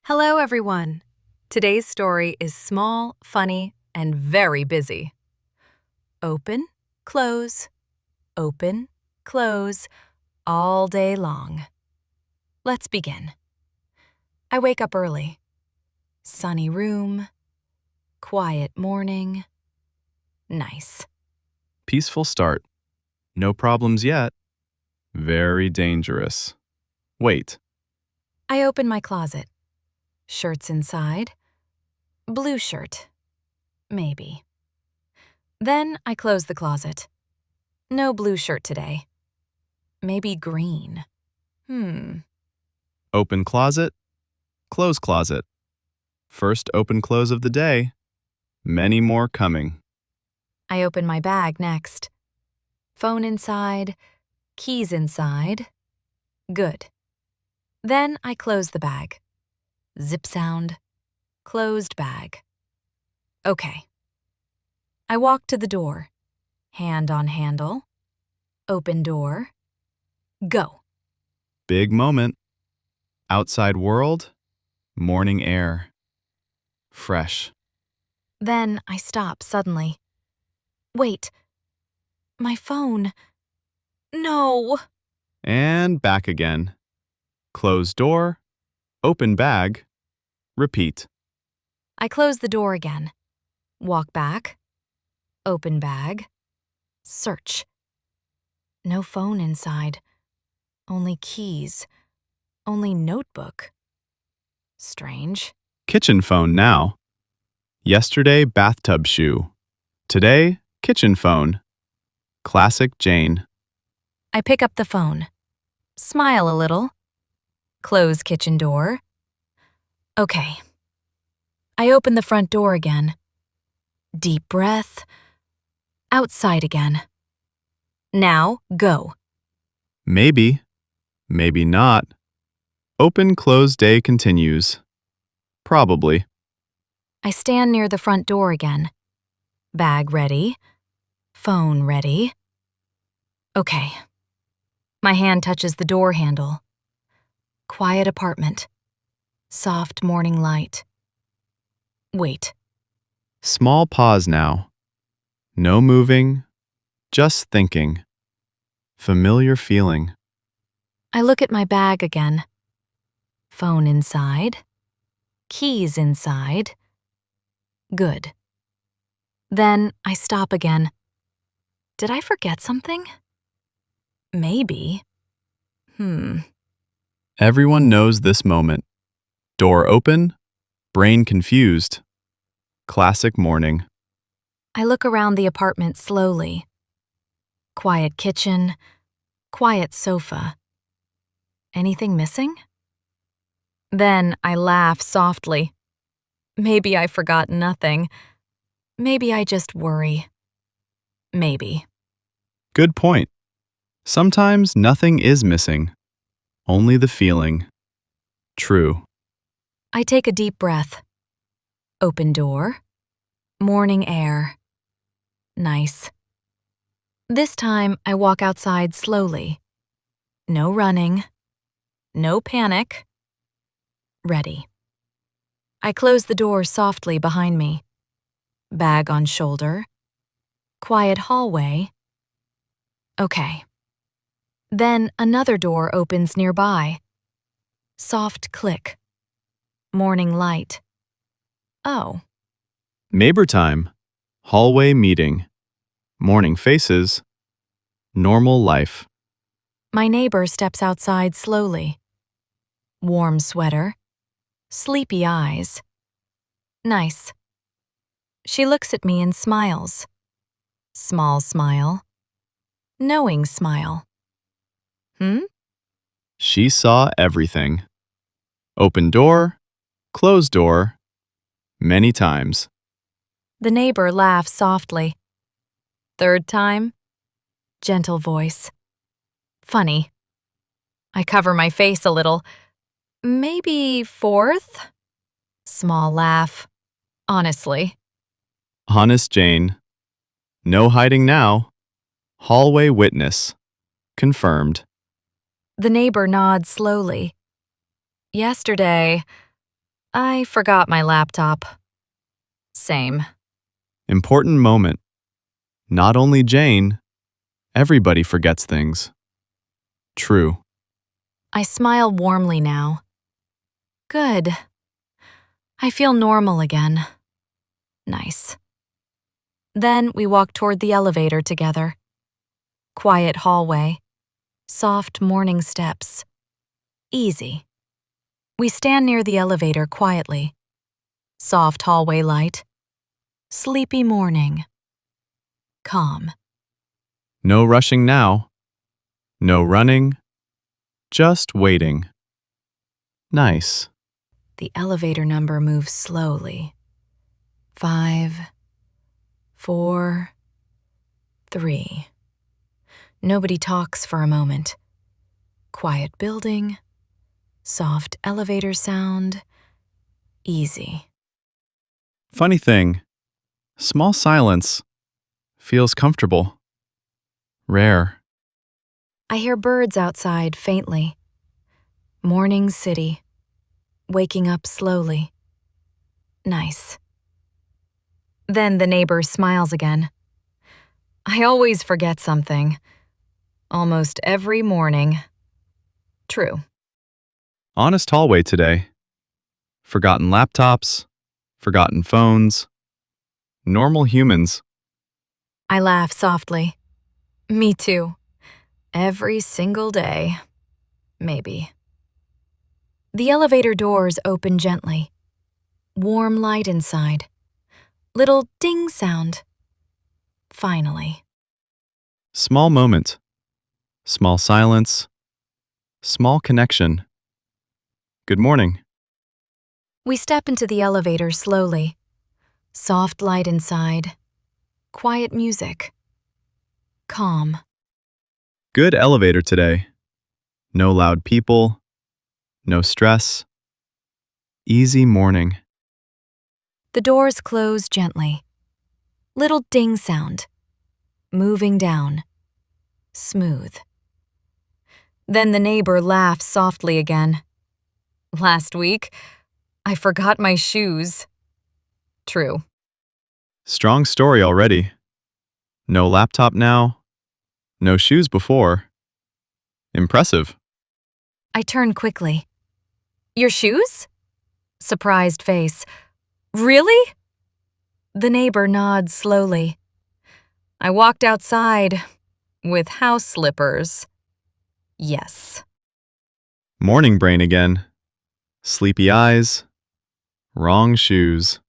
Hello, everyone. Today's story is small, funny, and very busy. Open, close, open, close, all day long. Let's begin. I wake up early. Sunny room, quiet morning. Nice. Peaceful start. No problems yet. Very dangerous. Wait. I open my closet. Shirts inside. Blue shirt. Maybe. Then I close the closet. No blue shirt today. Maybe green. Open closet. Close closet. First open close of the day. Many more coming. I open my bag next. Phone inside, keys inside. Good. Then I close the bag. Zip sound. Closed bag. Okay. I walk to the door. Hand on handle. Open door. Go. Big moment. Outside world. Morning air. Fresh. Then I stop suddenly. Wait. My phone. No. And back again. Close door. Open bag. Repeat. I close the door again. Walk back. Open bag. Search. No phone inside. Only keys. Only notebook. Strange. Kitchen phone now. Yesterday, bathtub shoe. Today, kitchen phone. Classic Jane. I pick up the phone. Smile a little. Close kitchen door. Okay. I open the front door again. Deep breath. Outside again. Now, go. Maybe. Maybe not. Open close day continues. Probably. I stand near the front door again. Bag ready. Phone ready. Okay. My hand touches the door handle. Quiet apartment. Soft morning light. Wait. Small pause now. No moving. Just thinking. Familiar feeling. I look at my bag again. Phone inside. Keys inside. Good. Then I stop again. Did I forget something? Maybe. Everyone knows this moment. Door open. Brain confused. Classic morning. I look around the apartment slowly. Quiet kitchen. Quiet sofa. Anything missing? Then I laugh softly. Maybe I forgot nothing. Maybe I just worry. Maybe. Good point. Sometimes nothing is missing. Only the feeling. True. I take a deep breath. Open door. Morning air. Nice. This time I walk outside slowly. No running. No panic. Ready. I close the door softly behind me. Bag on shoulder. Quiet hallway. Okay. Then another door opens nearby. Soft click. Morning light. Oh. Neighbor time. Hallway meeting. Morning faces. Normal life. My neighbor steps outside slowly. Warm sweater. Sleepy eyes. Nice. She looks at me and smiles. Small smile. Knowing smile. She saw everything. Open door. Closed door. Many times. The neighbor laughs softly. Third time. Gentle voice. Funny. I cover my face a little. Maybe fourth? Small laugh. Honestly. Honest Jane. No hiding now. Hallway witness. Confirmed. The neighbor nods slowly. Yesterday, I forgot my laptop. Same. Important moment. Not only Jane, everybody forgets things. True. I smile warmly now. Good. I feel normal again. Nice. Then we walk toward the elevator together. Quiet hallway. Soft morning steps. Easy. We stand near the elevator quietly. Soft hallway light. Sleepy morning. Calm. No rushing now. No running. Just waiting. Nice. The elevator number moves slowly. 5, 4, 3. Nobody talks for a moment. Quiet building. Soft elevator sound. Easy. Funny thing. Small silence. Feels comfortable. Rare. I hear birds outside faintly. Morning city. Waking up slowly. Nice. Then the neighbor smiles again. I always forget something. Almost every morning. True. Honest hallway today. Forgotten laptops. Forgotten phones. Normal humans. I laugh softly. Me too. Every single day. Maybe. The elevator doors open gently. Warm light inside. Little ding sound. Finally. Small moment. Small silence. Small connection. Good morning. We step into the elevator slowly. Soft light inside. Quiet music. Calm. Good elevator today. No loud people. No stress. Easy morning. The doors close gently. Little ding sound. Moving down. Smooth. Then the neighbor laughs softly again. Last week, I forgot my shoes. True. Strong story already. No laptop now. No shoes before. Impressive. I turn quickly. Your shoes? Surprised face. Really? The neighbor nods slowly. I walked outside with house slippers. Yes. Morning brain again. Sleepy eyes. Wrong shoes.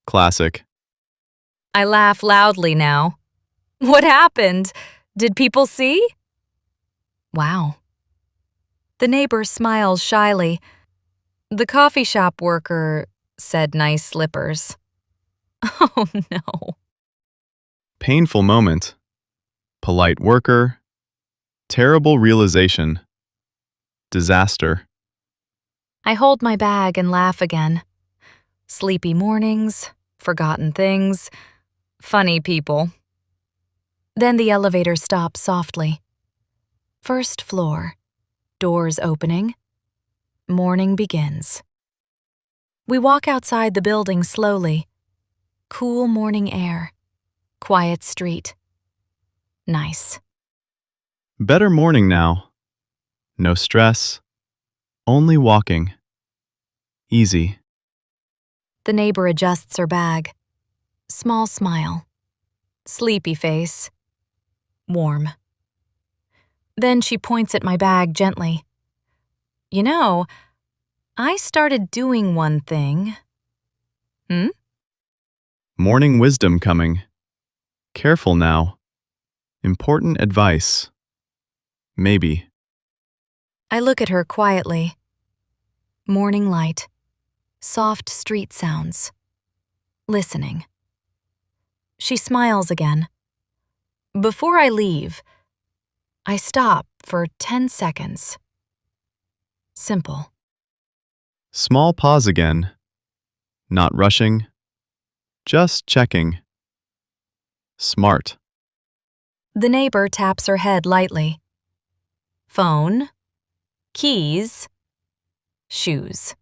Classic. I laugh loudly now. What happened? Did people see? Wow. The neighbor smiles shyly. The coffee shop worker said nice slippers. Oh no. Painful moment. Polite worker. Terrible realization. Disaster. I hold my bag and laugh again. Sleepy mornings, forgotten things, funny people. Then the elevator stops softly. First floor. Doors opening. Morning begins. We walk outside the building slowly. Cool morning air. Quiet street. Nice. Better morning now. No stress. Only walking. Easy. The neighbor adjusts her bag. Small smile. Sleepy face. Warm. Then she points at my bag gently. You know, I started doing one thing. Morning wisdom coming. Careful now. Important advice. Maybe. I look at her quietly. Morning light. Soft street sounds. Listening. She smiles again. Before I leave, I stop for 10 seconds. Simple. Small pause again. Not rushing. Just checking. Smart. The neighbor taps her head lightly. Phone. Keys. Shoes.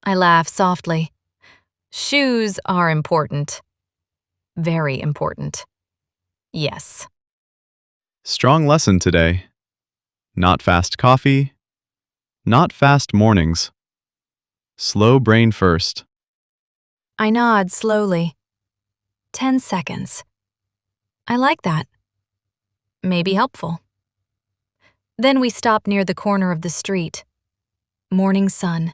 I laugh softly. Shoes are important. Very important. Yes. Strong lesson today. Not fast coffee. Not fast mornings. Slow brain first. I nod slowly. 10 seconds. I like that. Maybe helpful. Then we stop near the corner of the street. Morning sun.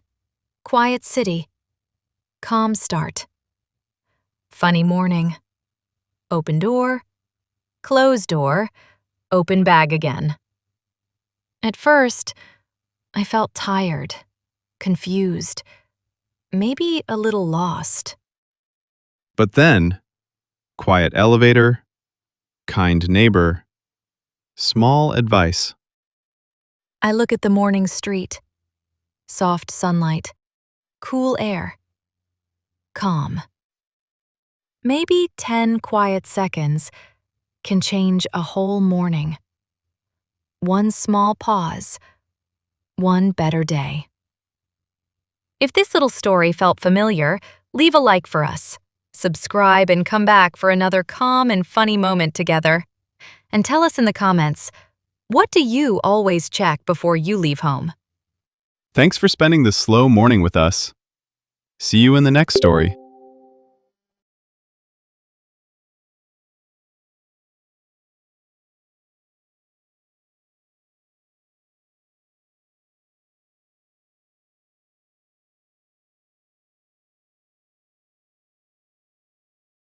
Quiet city. Calm start. Funny morning. Open door. Close door. Open bag again. At first, I felt tired, confused, maybe a little lost. But then, quiet elevator, kind neighbor, small advice. I look at the morning street. Soft sunlight. Cool air. Calm. Maybe 10 quiet seconds can change a whole morning. One small pause. One better day. If this little story felt familiar, leave a like for us. Subscribe and come back for another calm and funny moment together. And tell us in the comments, what do you always check before you leave home? Thanks for spending this slow morning with us. See you in the next story.